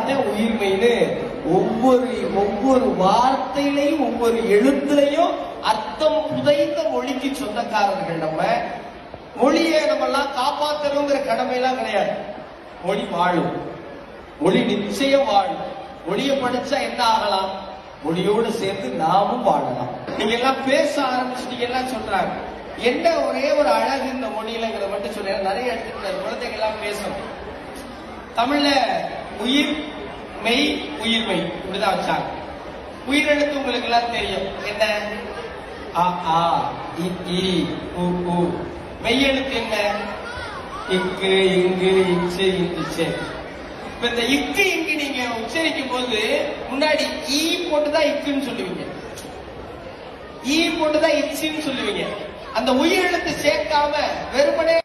அதுதான் உயிர்மைன்னு ஒவ்வொரு வார்த்தையிலையும் ஒவ்வொரு எழுத்துலையும் அர்த்தம் புதைந்த மொழிக்கு சொந்தக்காரர்கள். நம்ம மொழியை நம்ம எல்லாம் காப்பாற்றணுங்கிற கடமையெல்லாம் கிடையாது. மொழி வாழும், மொழி நிச்சயம் வாழும். மொழியை படிச்சா என்ன ஆகலாம்? மொழியோடு சேர்ந்து நாமும் வாழலாம். நீங்க எல்லாம் பேச ஆரம்பிச்சுட்டீங்க எல்லாம் சொல்றாங்க. என்ன ஒரே ஒரு அழகு இந்த மொழியிலங்கிறத மட்டும் சொல்ல. நிறைய எடுத்துட்டு குழந்தைங்க எல்லாம் பேசணும். தமிழ்ல உயிர் மெய் உயிர்மை இப்படிதான் வச்சாங்க. உயிரெழுத்து உங்களுக்கு எல்லாம் தெரியும். என்ன? அ ஆ இ ஈ உ ஊ. மெய்யெழுத்து என்ன? இக்கு இங்கு இச்சு இச்சு. இப்ப இந்த இக்கு இங்கு நீங்க உச்சரிக்கும் போது முன்னாடி ஈ போட்டுதான் இக்குன்னு சொல்லுவீங்க, ஈ போட்டுதான் இச்சுன்னு சொல்லுவீங்க. அந்த உயிரெழுத்து சேர்க்காம வெறுமனே